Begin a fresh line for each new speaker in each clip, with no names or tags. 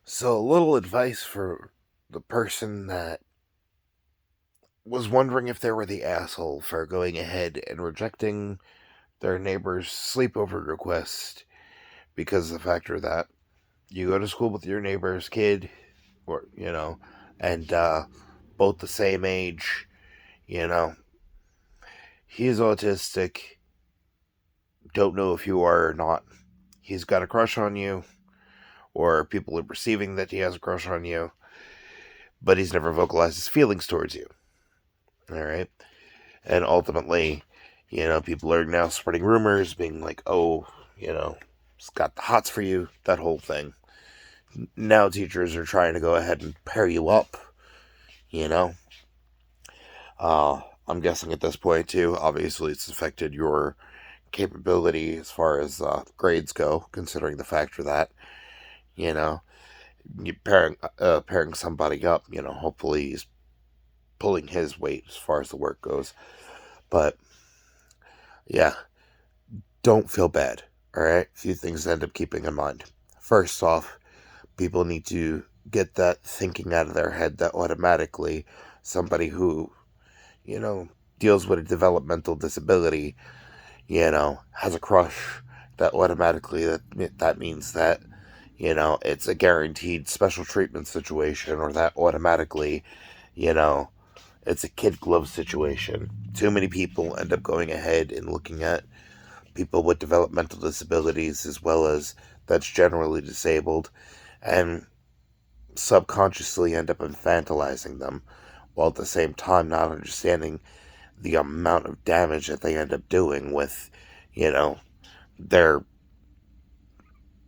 So, a little advice for the person that was wondering if they were the asshole for going ahead and rejecting their neighbor's sleepover request because of the factor that you go to school with your neighbor's kid, or, and both the same age, you know, he's autistic, don't know if you are or not. He's got a crush on you, or people are perceiving that he has a crush on you, but he's never vocalized his feelings towards you. All right. And ultimately, people are now spreading rumors, being like, oh, it's got the hots for you, that whole thing. Now teachers are trying to go ahead and pair you up, you know. I'm guessing at this point, too, obviously it's affected your capability as far as grades go, considering the factor that, you know, you pairing somebody up, hopefully he's pulling his weight as far as the work goes. But, yeah, don't feel bad. All right, a few things to end up keeping in mind. First off, people need to get that thinking out of their head that automatically somebody who, you know, deals with a developmental disability, has a crush, that automatically that means that, it's a guaranteed special treatment situation, or that automatically, you know, it's a kid glove situation. Too many people end up going ahead and looking at people with developmental disabilities as well as that's generally disabled, and subconsciously end up infantilizing them, while at the same time not understanding the amount of damage that they end up doing with, their,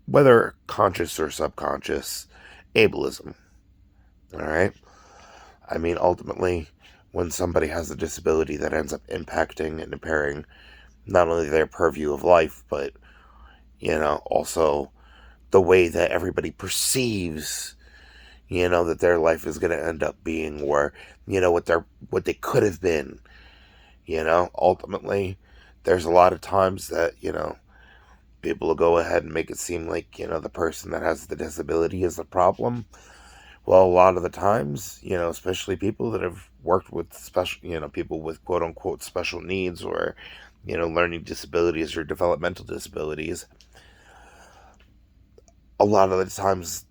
whether conscious or subconscious, ableism. All right? I mean, ultimately, when somebody has a disability that ends up impacting and impairing not only their purview of life, but, also the way that everybody perceives, that their life is going to end up being, or, what they could have been, ultimately, there's a lot of times that, people will go ahead and make it seem like, the person that has the disability is the problem. Well, a lot of the times, especially people that have worked with special, people with quote unquote special needs, or, learning disabilities or developmental disabilities, a lot of the times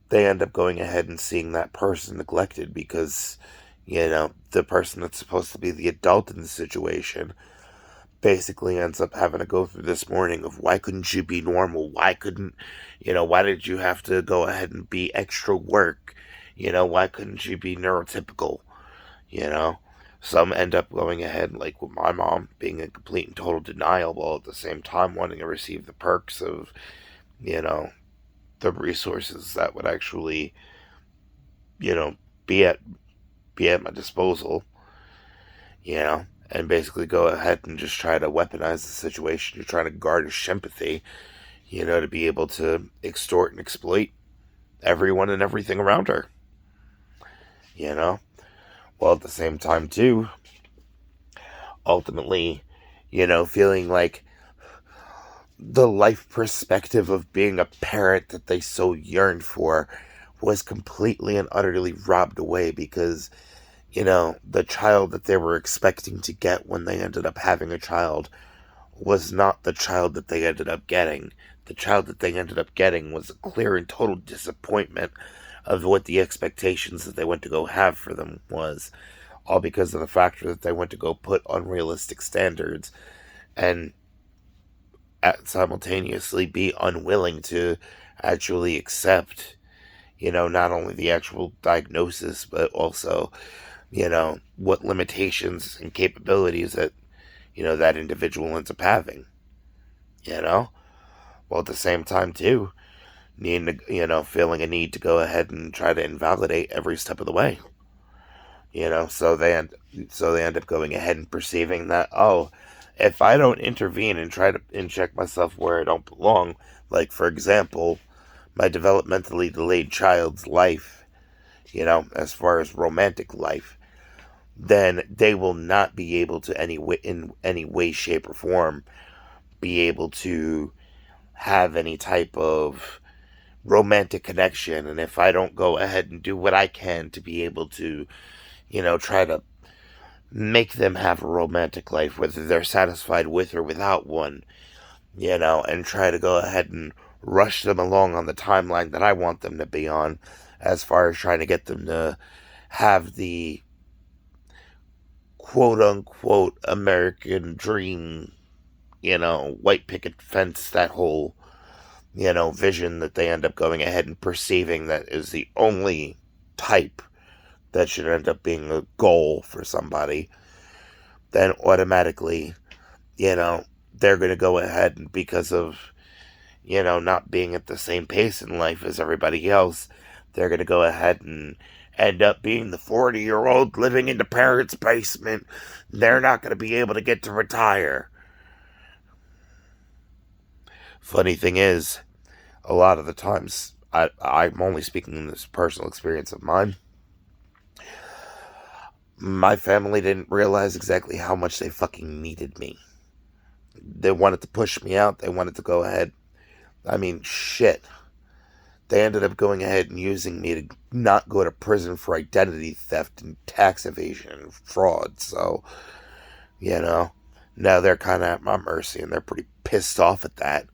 they end up going ahead and seeing that person neglected because, the person that's supposed to be the adult in the situation basically ends up having to go through this morning of, why couldn't you be normal? Why did you have to go ahead and be extra work? Why couldn't you be neurotypical? You know, some end up going ahead, like with my mom, being in complete and total denial, while at the same time wanting to receive the perks of, you know, the resources that would actually, you know, be at be at my disposal, and basically go ahead and just try to weaponize the situation. You're trying to garnish sympathy, to be able to extort and exploit everyone and everything around her, you know? While at the same time, too, ultimately, feeling like the life perspective of being a parent that they so yearned for was completely and utterly robbed away because, the child that they were expecting to get when they ended up having a child was not the child that they ended up getting. The child that they ended up getting was a clear and total disappointment of what the expectations that they went to go have for them was, all because of the factor that they went to go put unrealistic standards and simultaneously be unwilling to actually accept, not only the actual diagnosis, but also, what limitations and capabilities that, that individual ends up having, you know? While at the same time, too, needing to, feeling a need to go ahead and try to invalidate every step of the way, so they end up going ahead and perceiving that, oh, if I don't intervene and try to inject myself where I don't belong, like, for example, my developmentally delayed child's life, as far as romantic life, then they will not be able to in any way, shape, or form be able to have any type of romantic connection, and if I don't go ahead and do what I can to be able to, try to make them have a romantic life, whether they're satisfied with or without one, and try to go ahead and rush them along on the timeline that I want them to be on, as far as trying to get them to have the quote unquote American dream, white picket fence, that whole, vision that they end up going ahead and perceiving that is the only type that should end up being a goal for somebody, then automatically, they're going to go ahead and, because of, not being at the same pace in life as everybody else, they're going to go ahead and end up being the 40-year-old living in the parents' basement. They're not going to be able to get to retire. Funny thing is, a lot of the times, I'm only speaking in this personal experience of mine, my family didn't realize exactly how much they fucking needed me. They wanted to push me out. They wanted to go ahead. I mean, shit. They ended up going ahead and using me to not go to prison for identity theft and tax evasion and fraud. So, now they're kind of at my mercy, and they're pretty pissed off at that.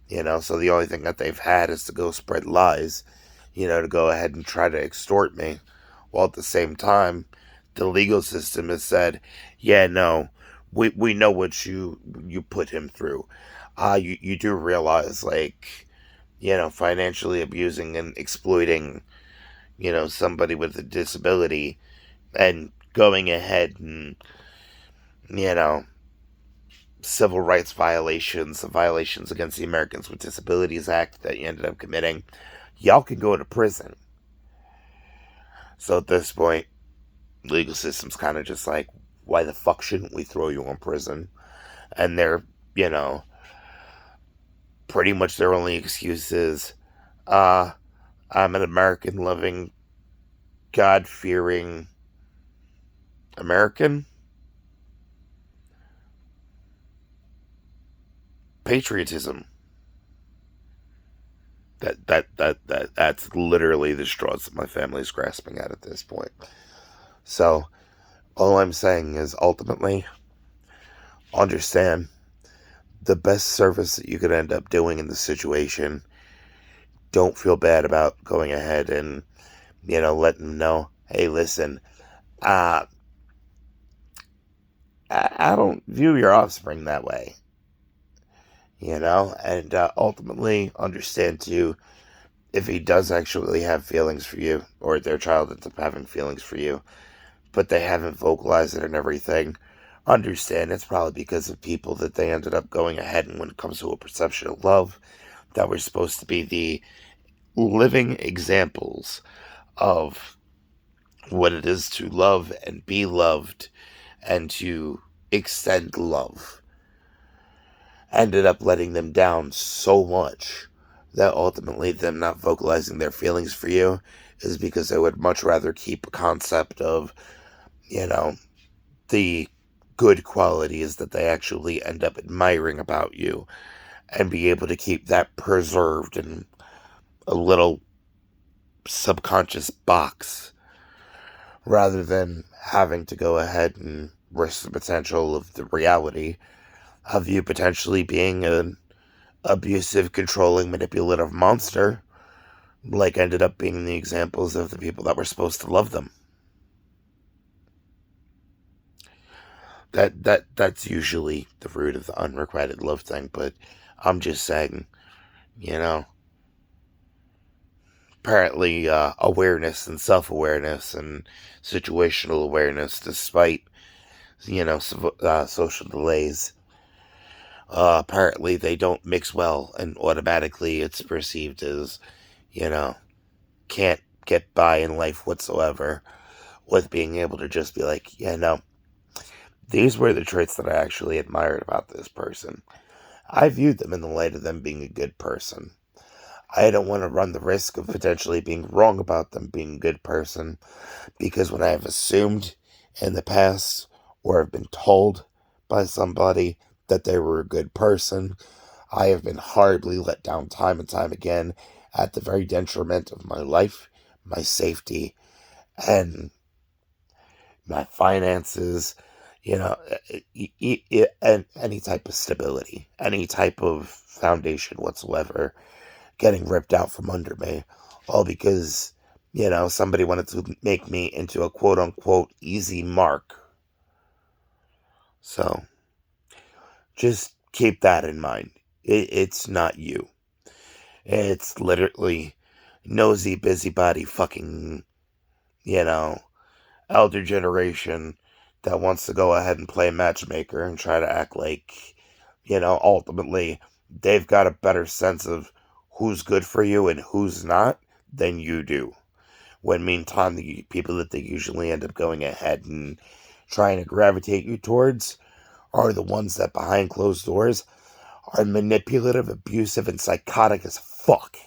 So the only thing that they've had is to go spread lies, to go ahead and try to extort me. While at the same time, the legal system has said, yeah, no, we know what you put him through. You do realize, like, financially abusing and exploiting, somebody with a disability, and going ahead and, civil rights violations, the violations against the Americans with Disabilities Act that you ended up committing, y'all can go to prison. So at this point, legal system's kind of just like, why the fuck shouldn't we throw you in prison? And they're, pretty much their only excuse is, I'm an American loving, God fearing American. Patriotism. That's literally the straws that my family's grasping at this point. So all I'm saying is, ultimately, understand the best service that you could end up doing in the situation. Don't feel bad about going ahead and, letting them know, hey, listen, uh, I don't view your offspring that way. And ultimately understand too, if he does actually have feelings for you, or their child ends up having feelings for you, but they haven't vocalized it and everything, understand it's probably because of people that they ended up going ahead, and when it comes to a perception of love, that we're supposed to be the living examples of what it is to love and be loved and to extend love, ended up letting them down so much that ultimately them not vocalizing their feelings for you is because they would much rather keep a concept of, the good qualities that they actually end up admiring about you, and be able to keep that preserved in a little subconscious box, rather than having to go ahead and risk the potential of the reality of you potentially being an abusive, controlling, manipulative monster, like ended up being the examples of the people that were supposed to love them. That's usually the root of the unrequited love thing, but I'm just saying, you know, apparently awareness and self-awareness and situational awareness, despite, social delays, apparently they don't mix well, and automatically it's perceived as, you know, can't get by in life whatsoever, with being able to just be like, yeah, no, these were the traits that I actually admired about this person. I viewed them in the light of them being a good person. I don't want to run the risk of potentially being wrong about them being a good person, because when I have assumed in the past, or have been told by somebody that they were a good person, I have been horribly let down time and time again, at the very detriment of my life, my safety, and my finances, and any type of stability, any type of foundation whatsoever getting ripped out from under me, all because, somebody wanted to make me into a quote unquote easy mark. So just keep that in mind. It's not you. It's literally nosy, busybody fucking, you know, elder generation that wants to go ahead and play matchmaker and try to act like, ultimately they've got a better sense of who's good for you and who's not than you do. When meantime, the people that they usually end up going ahead and trying to gravitate you towards are the ones that behind closed doors are manipulative, abusive, and psychotic as fuck.